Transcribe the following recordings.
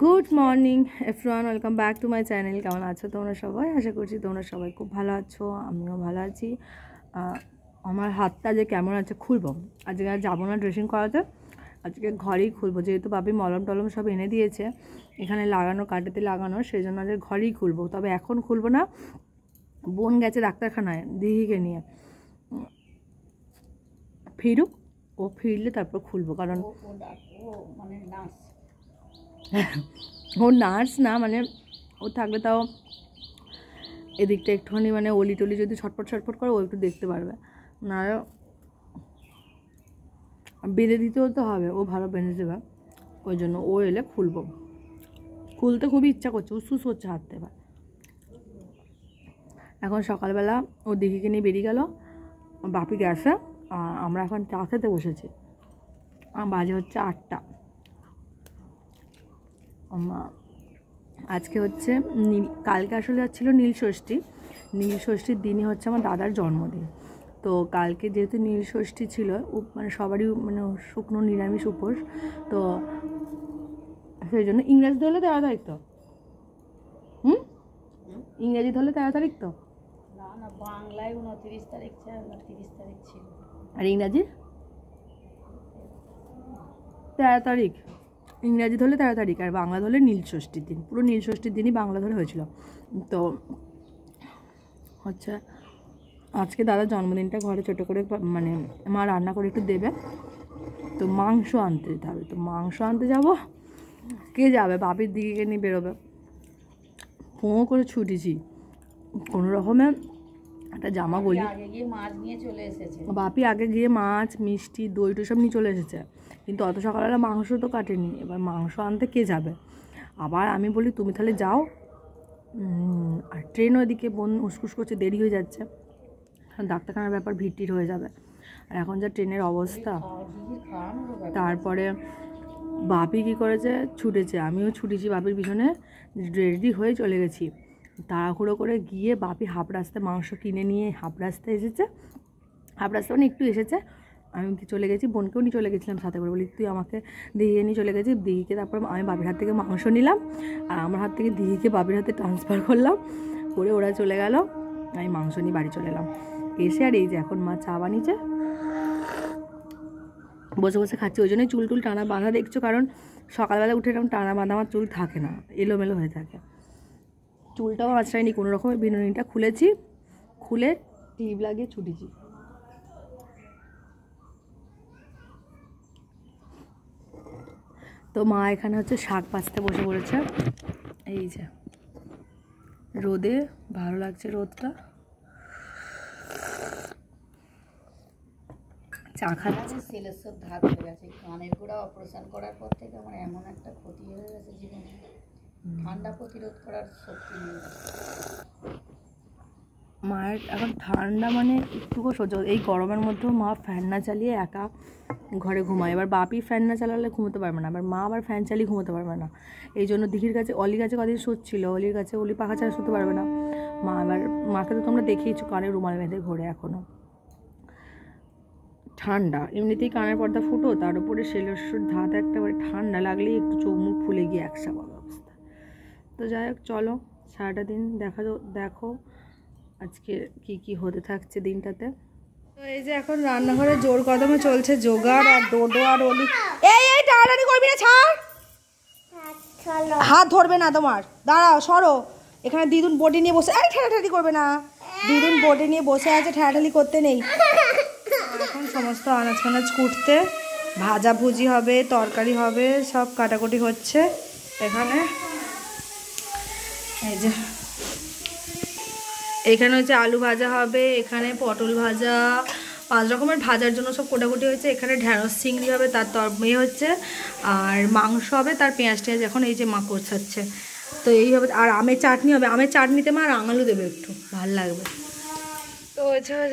Good morning everyone, welcome back to my channel. কেমন আছো তোমরা সবাই? আশা করছি তোমরা সবাই খুব ভালো আছো, আমিও ভালো আছি। আমার হাতটা যে কেমন আছে খুলবো, আজকে আর যাবো না ড্রেসিং করাতে, আজকে ঘরেই খুলবো। যেহেতু বাপি মলম টলম সব এনে দিয়েছে এখানে লাগানো, কাটেতে লাগানো, সেই জন্য আজকে ঘরেই খুলবো। তবে এখন খুলবো না, বোন গেছে ডাক্তারখানায় দিদিকে নিয়ে, ফিরুক, ও ফিরলে তারপর খুলবো। কারণ ও নার্স না, মানে ও থাকলে তাও এদিকটা একটুখানি মানে অলি টলি যদি ছটপট ছটপট করে ও একটু দেখতে পারবে, না বেঁধে দিতেও তো হবে, ও ভালো বেঁধে দেবে। ওই জন্য ও এলে খুলবো। খুলতে খুবই ইচ্ছা করছে, উসুস হচ্ছে হাঁটতে। এবার এখন সকালবেলা ও দিদিকে নিয়ে বেরিয়ে গেল, বাপি গেছে, আর আমরা এখন চা খেতে বসেছি। বাজে হচ্ছে 8টা। আজকে হচ্ছে কালকে আসলে ছিল নীলষষ্ঠী। নীলষষ্ঠীর দিনই হচ্ছে আমার দাদার জন্মদিন। তো কালকে যেহেতু নীলষষ্ঠী ছিল, মানে সবারই মানে শুকনো নিরামিষ উপোস, তো সেই জন্য ইংরেজি ধরলে 13 তারিখ তো, ইংরেজি ধরলে 13 তারিখ তো, না বাংলায় 29 তারিখ ছিল, 30 তারিখ ছিল, আর ইংরাজি 13 তারিখ। ইংরাজি ধরলে 13 তারিখ আর বাংলা ধরলে নীলষষ্ঠীর দিন, পুরো নীলষষ্ঠীর দিনই বাংলা ধরে হয়েছিল। তো হচ্ছে আজকে দাদার জন্মদিনটা ঘরে ছোটো করে মানে মা রান্না করে একটু দেবে, তো মাংস আনতে যেতে হবে। তো মাংস আনতে যাব, কে যাবে? বাপির দিকে নিয়ে বেরোবে। ফোন করে ছুটেছি, কোনো রকমে একটা জামা গলি, আগে গিয়ে মাছ নিয়ে চলে এসেছে। বাপি আগে গিয়ে মাছ মিষ্টি দই টই সব নিয়ে চলে এসেছে, কিন্তু অত সকালবেলা মাংস তো কাটেনি। এবার মাংস আনতে কে যাবে? আবার আমি বলি তুমি তাহলে যাও, আর ট্রেনও এদিকে বোন উসকুস করছে, দেরি হয়ে যাচ্ছে, ডাক্তারখানার ব্যাপার ভিড় হয়ে যাবে। আর এখন যা ট্রেনের অবস্থা, তারপরে বাপি কী করেছে, ছুটেছে, আমিও ছুটেছি বাপির পিছনে, রেডি হয়ে চলে গেছি। তাড়াহুড়ো করে গিয়ে বাপি হাফ রাস্তায় মাংস কিনে নিয়ে হাফ রাস্তায় এসেছে, হাফ রাস্তা মানে একটু এসেছে, আমি চলে গেছি, বোনকেও নিয়ে চলে গেছিলাম সাথে করে, বলি তুই আমাকে দিদিকে নিয়ে চলে গেছি। দিদিকে তারপর আমি বাপির হাত থেকে মাংস নিলাম, আর আমার হাত থেকে দিদিকে বাপির হাতে ট্রান্সফার করলাম, করে ওরা চলে গেল, আমি মাংস নিয়ে বাড়ি চলে এলাম। এসে আর এই যে এখন মা চা বানিয়েছে, বসে বসে খাচ্ছি। ওই জন্যই চুল টুল টানা বাঁধা দেখছো, কারণ সকালবেলা উঠে এরকম টানা বাঁধা আমার চুল থাকে না, এলোমেলো হয়ে থাকে। চুলটাও আঁচড়াইনি, কোনো রকমের বিনুনিটা খুলেছি, খুলে ক্লিপ লাগিয়ে ছুটেছি। তো মা এখানে হচ্ছে শাক বাছতে বসে পড়েছে, এই যে রোদে, ভালো লাগছে রোদটা, চা খাচ্ছে। সেলের ধার হয়ে গেছে, কানের গোড়া অপারেশন করার পর থেকে আমার এমন একটা ক্ষতি হয়ে গেছে জীবনে, ঠান্ডা প্রতিরোধ করার শক্তি নেই। মায়ের এখন ঠান্ডা মানে একটুকু সহ্য, এই গরমের মধ্যেও মা ফ্যান না চালিয়ে একা ঘরে ঘুমায়। এবার বাপি ফ্যান না চালালে ঘুমোতে পারবে না, এবার মা আবার ফ্যান চালিয়ে ঘুমোতে পারবে না। এই জন্য দিঘির কাছে, অলির কাছে কদিন শুচ্ছিল, অলির কাছে, অলি পাখা ছাড়া শুতে পারবে না। মা এবার, মাকে তো তোমরা দেখিয়েছো কানে রুমাল বেঁধে ঘোরে এখনও। ঠান্ডা এমনিতেই কানের পর্দা ফুটো, তার উপরে সেলস্যুর ধাত একেবারে, ঠান্ডা লাগলেই একটু চোখ মুখ ফুলে গিয়ে একসাথে অবস্থা। তো যাই হোক, চলো সারাটা দিন দেখো আজকে কি কি হতে থাকছে দিনটাতে। তো এই যে এখন রান্নাঘরে জোর কদমে চলছে জোগাড়, আর ডোডো আর অলি, এই টানাটানি করবি না, ছাড়, হাত ধরবে না তোমার, দাঁড়াও, সরো। এখানে দিদুন বডি নিয়ে বসে, আরে ঠেলাঠালি করবে না, দিদুন বডি নিয়ে বসে আছে, ঠেলাঠালি করতে নেই। এখন সমস্ত আনাজ ফানাজ কুটতে, ভাজাভুজি হবে, তরকারি হবে, সব কাটাকুটি হচ্ছে এখানে। এই যে এখানে হচ্ছে আলু ভাজা হবে, এখানে পটল ভাজা, 5 রকমের ভাজার জন্য সব কোটাকুটি হয়েছে। এখানে ঢ্যাঁড়স চিংড়ি হবে, তার তরকারি হচ্ছে, আর মাংস হবে, তার পেঁয়াজ টেঁয়াজ এখন এই যে মা কষাচ্ছে। তো এই হবে, আর আমের চাটনি হবে, আমের চাটনিতে মা রাঙালু দেবে, একটু ভাল লাগবে। তো এছাড়া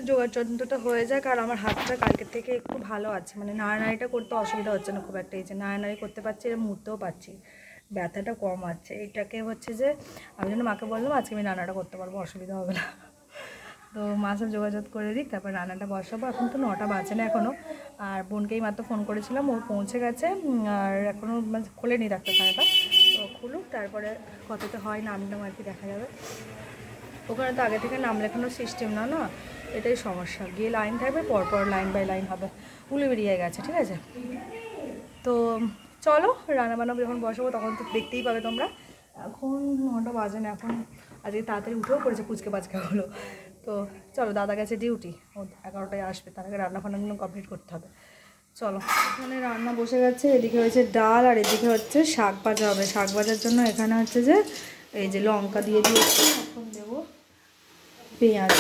জোগাড় যন্ত্রটা হয়ে যাক, আর আমার হাতটা কালকের থেকে একটু ভালো আছে, মানে নাড়ানাড়িটা করতে অসুবিধা হচ্ছে না খুব একটা, এই যে নাড়ানাড়ি করতে পারছি, এটা মুড়তেও পারছি, ব্যথাটা কম আছে। এটাকে হচ্ছে যে আমি জন্য মাকে বললাম আজকে আমি রান্নাটা করতে পারবো, অসুবিধা হবে না। তো মা সব যোগাযোগ করে দিক, তারপর রান্নাটা বসাবো। এখন তো 9টা বাজে না এখনও, আর বোনকেই মাত্র ফোন করেছিলাম, ও পৌঁছে গেছে। আর এখনও খোলেনি ডাক্তারখানাটা, তো খুলুক তারপরে কতটা হয় নাম আর কি দেখা যাবে। ওখানে তো আগে থেকে নাম লেখানোর সিস্টেম না, এটাই সমস্যা। গিয়ে লাইন থাকবে, পরপর লাইন বাই লাইন হবে, উলে বেরিয়ে গেছে। ঠিক আছে, তো চলো রান্নাবান্না যখন বসাবো তখন তো দেখতেই পাবে তোমরা। এখন 9টা বাজে না, এখন আজকে তাড়াতাড়ি উঠেও পড়েছে পুচকে পাচকাগুলো। তো চলো, দাদা গেছে ডিউটি, ও 11টায় আসবে, তার আগে রান্না ফান্নাগুলো কমপ্লিট করতে হবে। চলো, এখানে রান্না বসে গেছে, এদিকে হচ্ছে ডাল আর এদিকে হচ্ছে শাক ভাজা হবে। শাক ভাজার জন্য এখানে হচ্ছে যে এই যে লঙ্কা দিয়ে দিয়েছি, এখন দেবো পেঁয়াজ।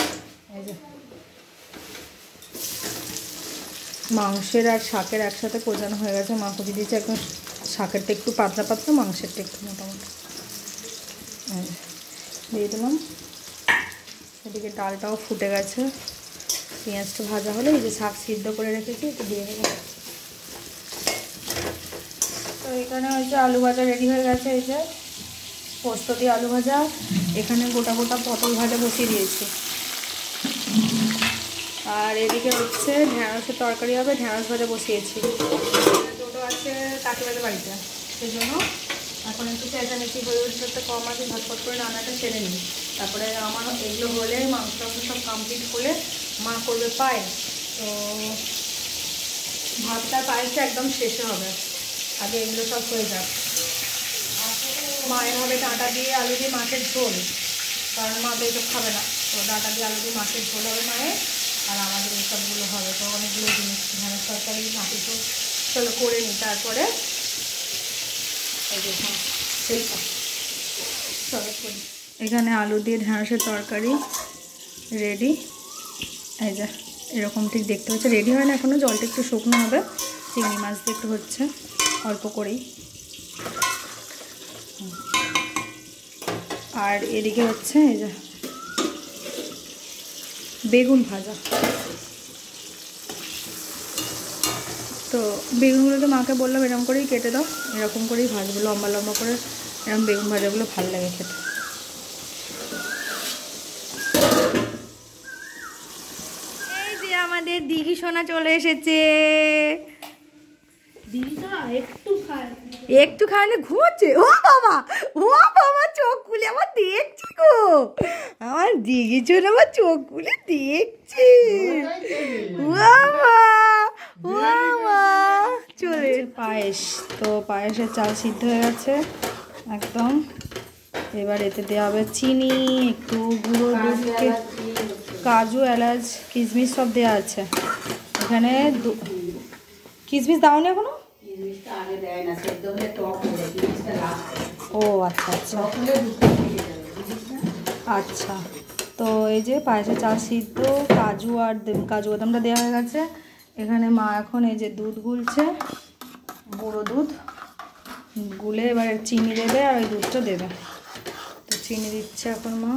এই যে মাংসের আর শাকের একসাথে কোজানো হয়ে গেছে, মা কুচি দিয়েছে একদম। শাকেরটা একটু পাতলা পাতলা, মাংসেরটা একটু মোটামুটি দিয়ে দিলাম। এদিকে ডালটাও ফুটে গেছে, পেঁয়াজটা ভাজা হলে এই যে শাক সিদ্ধ করে রেখেছি একটু দিয়ে দেবো। তো এখানে হচ্ছে আলু ভাজা রেডি হয়ে গেছে, এই যে পোস্ত দিয়ে আলু ভাজা। এখানে গোটা গোটা পটল ভাজা বসিয়ে দিয়েছি। আর এদিকে হচ্ছে ঢ্যাঁড়সের তরকারি হবে, ঢ্যাঁড়স ভাজা বসিয়েছি। দুটো আছে কাকিমাদের বাড়িতে, সেই জন্য এখন একটু চেঁচামেচি হয়ে উঠতে কম আছে, ঝটপট করে রান্নাটা সেরে নিই। তারপরে আমার এগুলো হলে মাংস সব কমপ্লিট হলে মা করবে পায়েস। তো ভাতটা পায়েসটা একদম শেষে হবে, আগে এগুলো সব হয়ে যাক। মায়ের হবে ডাঁটা দিয়ে আলু দিয়ে মাছের ঝোল, কারণ মা তো এইসব খাবে না। তো ডাঁটা দিয়ে আলু দিয়ে মাছের ঝোল হবে মায়ের, আর আমাদের এইসবগুলো হবে। তো অনেকগুলো জিনিস, ধানের তরকারি, মাছের ঝোল, চলো করে নিই। তারপরে এই যে সেইটা চলো করি। এখানে আলু দিয়ে ঢ্যাঁড়সের তরকারি রেডি। এই যে এরকম ঠিক দেখতে হচ্ছে, রেডি হয় না এখনও, জলটা একটু শুকনো হবে। চিংড়ি মাছ দিয়ে একটু হচ্ছে অল্প করেই। আর এদিকে হচ্ছে এই যে বেগুন ভাজা। তো বেগুনগুলোকে মাকে বললাম এরকম করেই কেটে দাও, এরকম করেই ভাজবো, লম্বা লম্বা করে। এরকম বেগুন ভাজাগুলো ভালো লাগে খেতে। এই যে আমাদের দিঘি সোনা চলে এসেছে। একটু খায় না, ঘুমোচ্ছে। ও বাবা, চোখ খুলে আমার দেখছি গো, আমার দিঘি সোনা আমার চোখ খুলে দেখছি। চলে পায়েস, তো পায়েসের চাল সিদ্ধ হয়ে গেছে একদম। এবার এতে দেওয়া হবে চিনি, একটু গুঁড়ো দুধ, কাজু, এলাচ, কিশমিশ সব দেওয়া আছে এখানে। কিশমিশ দাওনি এখনো? ও আচ্ছা আচ্ছা আচ্ছা। তো এই যে পায়েসের চাল সিদ্ধ, কাজু আর কাজু বাদামটা দেওয়া হয়ে গেছে। এখানে মা এখন এই যে দুধ গুলছে, গুঁড়ো দুধ গুলে এবার চিনি দেবে আর ওই দুধটা দেবে। তো চিনি দিচ্ছে এখন মা,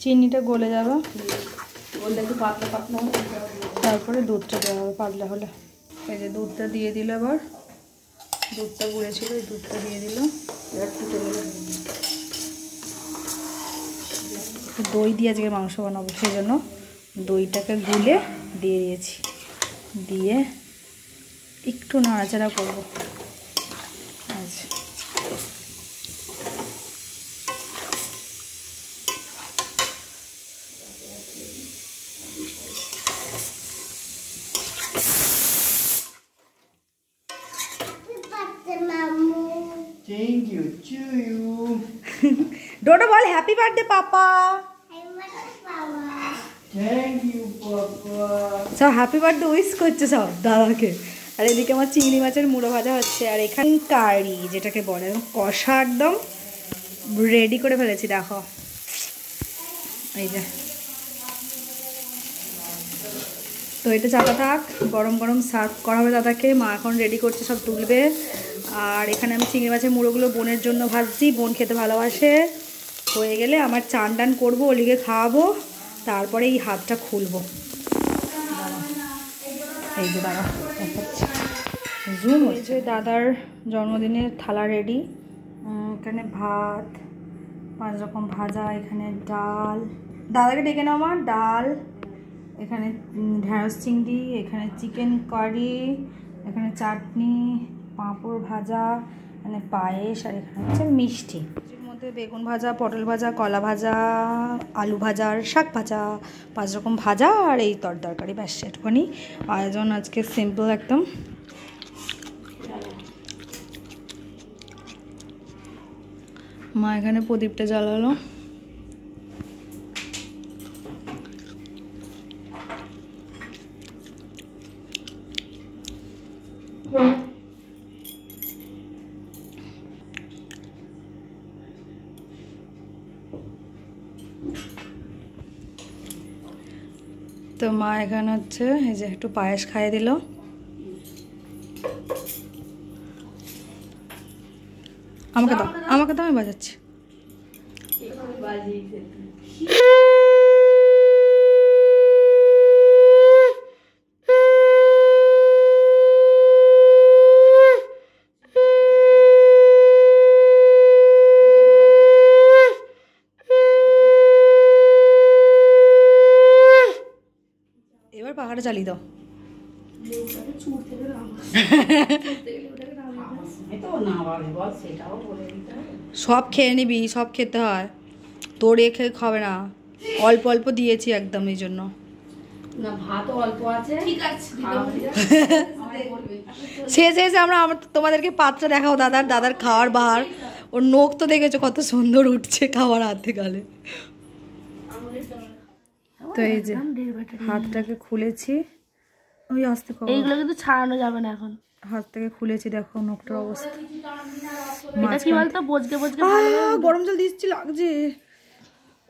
চিনিটা গলে যাবে, তারপরে দুধটা দেওয়া হবে পাতলা হলে। এই যে দুধটা দিয়ে দিল, এবার দুধটা গুলেছিল, এই দুধটা দিয়ে দিল। দই দিয়ে আজকে মাংস বানাবো, সেই জন্য দইটাকে গুলে দিয়ে দিয়েছি, দিয়ে একটু নাড়াচাড়া করবো। আচ্ছা, Thank you to you. ডোডো বল হ্যাপি বার্থডে পাপা। Thank you, Papa. সব হ্যাপি বার্থডে উইশ করছে সব দাদাকে। আর এদিকে আমার চিংড়ি মাছের মুড়ো ভাজা হচ্ছে, আর এখানে কারি যেটাকে বলে কষা একদম রেডি করে ফেলেছি, দেখো এই যে। তো এটা চাপা থাক, গরম গরম সার্ভ করা হবে দাদাকে। মা এখন রেডি করছে, সব তুলবে। আর এখানে আমি চিংড়ি মাছের মুড়োগুলো বোনের জন্য ভাজছি, বোন খেতে ভালোবাসে। হয়ে গেলে আমার চান টান করবো, ওলিকে খাওয়াবো, তারপরে এই হাতটা খুলবো। এই যে দাদা জুম হচ্ছে। দাদার জন্মদিনের থালা রেডি। এখানে ভাত, 5 রকম ভাজা, এখানে ডাল, দাদাকে ডেকে নাও মা। ডাল, এখানে ঢেঁড়স চিংড়ি, এখানে চিকেন কারি, এখানে চাটনি, পাঁপড় ভাজা, এখানে পায়েস, আর এখানে হচ্ছে মিষ্টি। এর মধ্যে বেগুন ভাজা, পটল ভাজা, কলা ভাজা, আলু ভাজা আর শাক ভাজা, 5 রকম ভাজা আর এই তরকারি, ব্যাস একটুখানি আয়োজন আজকে, সিম্পল একদম। মা এখানে প্রদীপটা জ্বালালো। তো মা এখানে হচ্ছে এই যে একটু পায়েস খাইয়ে দিল। আমাকে দাও, আমাকে দাও, আমি বাজাচ্ছি। এবার পাখাটা চালিয়ে দাও। সব খেয়ে নিবি, সব খেতে হয়, তোর খেয়ে খাবে না, অল্প অল্প দিয়েছি একদম, এই জন্য। না ভাতও অল্প আছে, ঠিক আছে। শেষে এসে আমরা তোমাদেরকে পাত্র দেখাও দাদার খাওয়ার বাহার। ওর নখ তো দেখেছো কত সুন্দর উঠছে খাওয়ার হাতে গালে। তো এই যে হাতটাকে খুলেছি, ওই আস্তে এইগুলো কিন্তু ছাড়ানো যাবে না এখন। হাত থেকে খুলেছি, দেখো নখটার অবস্থা। এটা কি বলতো, বজকে বজকে গরম জল দিচ্ছি, লাগছে।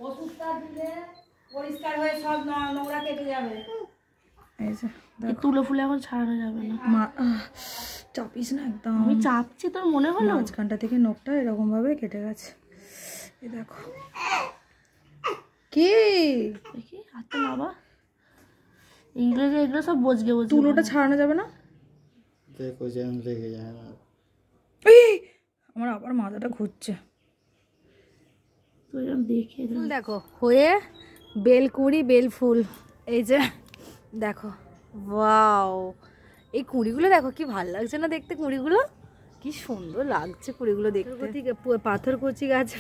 ওষুধটা দিলে পরিষ্কার হয়ে সব নোংরা কেটে যাবে। এই যে তুলো ফুলে এখন ছাড়ানো যাবে না। মা চাপিস না একদম। আমি চাপছি, তোর মনে হলো? মাঝখানটা থেকে নখটা এরকম ভাবে কেটে গেছে, এই দেখো। কি দেখি হাতটা বাবা, এগুলো সব বজকে বজকে। তুলোটা ছাড়ানো যাবে না? देखो जैम लेके जाएगा। আমার আবার মাথাটা ঘুরছে। তুই দেখে দেখো হয়ে বেলকুড়ি, বেলফুল, এই যে দেখো। ওয়াও, এই কুড়িগুলো দেখো কি ভালো লাগছে না দেখতে, কুড়িগুলো কি সুন্দর লাগছে কুড়িগুলো দেখতে। পাথরকুচি গাছ,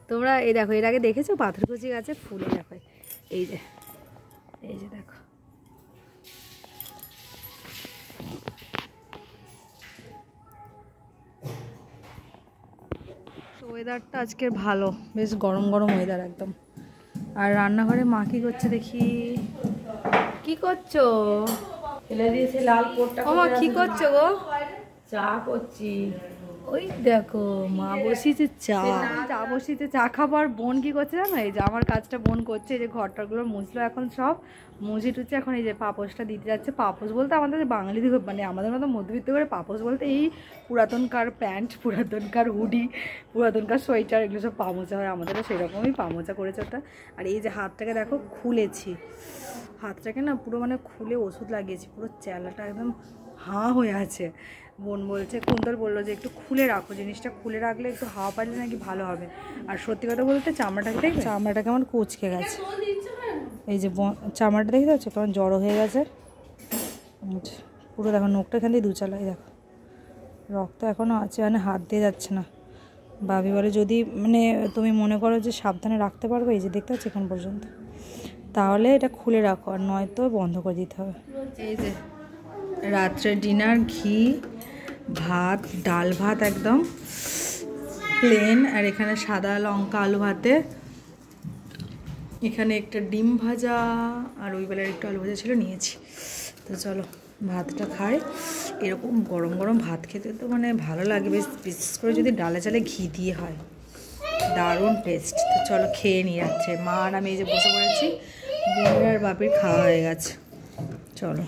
তোমরা এই দেখো, এর আগে দেখেছো পাথরকুচি গাছে ফুলে দেখো, এই যে দেখো। ওয়েদারটা আজকের ভালো, বেশ গরম গরম ওয়েদার একদম। আর রান্নাঘরে মা কি করছে দেখি। কি করছো? ফেলে দিয়েছে লাল কোটটা। ও মা কি করছো গো? চা করছি। ওই দেখো মা বসিয়েছে চা বসিয়েছে, চা খাবার। বোন কি করছে জানো, এই যে আমার কাজটা বোন করছে, এই যে ঘরটাগুলো মুছলো এখন, সব মুছে টুছে এখন এই যে পাপোশটা দিতে যাচ্ছে। পাপোশ বলতে আমাদের বাঙালিদের, মানে আমাদের মতো মধ্যবিত্ত করে পাপোশ বলতে এই পুরাতনকার প্যান্ট, পুরাতনকার হুডি, পুরাতনকার সোয়েটার, এগুলো সব পামোচা হয়, আমাদেরও সেরকমই পামোচা করেছে ওটা। আর এই যে হাতটাকে দেখো খুলেছি, হাতটাকে না পুরো মানে খুলে ওষুধ লাগিয়েছি, পুরো চেলাটা একদম হাঁ হয়ে আছে। বোন বলছে, কুন্তল বললো যে একটু খুলে রাখো, জিনিসটা খুলে রাখলে একটু হাওয়া পাইলে নাকি ভালো হবে। আর সত্যি কথা বলতে চামড়াটা কেমন কুচকে গেছে, এই যে চামড়াটা দেখতে পাচ্ছ কেমন জড়ো হয়ে গেছে পুরো। দেখো নোখটা এখান দিয়ে দুচালাই, দেখো রক্ত এখনও আছে, মানে হাত দিয়ে যাচ্ছে না। ভাবি বলে যদি মানে তুমি মনে করো যে সাবধানে রাখতে পারবে, এই যে দেখতে পাচ্ছ এখান পর্যন্ত, তাহলে এটা খুলে রাখো, আর নয়তো বন্ধ করে দিতে হবে। এই যে রাত্রে ডিনার, ঘি ভাত, ডাল ভাত একদম প্লেন, আর এখানে সাদা লঙ্কা আলু ভাতে, এখানে একটা ডিম ভাজা, আর ওই বেলার একটু আলু ভাজা ছিল নিয়েছি। তো চলো ভাতটা খাই। এরকম গরম গরম ভাত খেতে তো মানে ভালো লাগে, বেশ বিশেষ করে যদি ডালে চালে ঘি দিয়ে হয়, দারুণ টেস্ট। তো চলো খেয়ে নিয়ে যাচ্ছে মা আর আমি, এই যে বসে পড়েছি, বোনের আর বাপির খাওয়া হয়ে গেছে, চলো।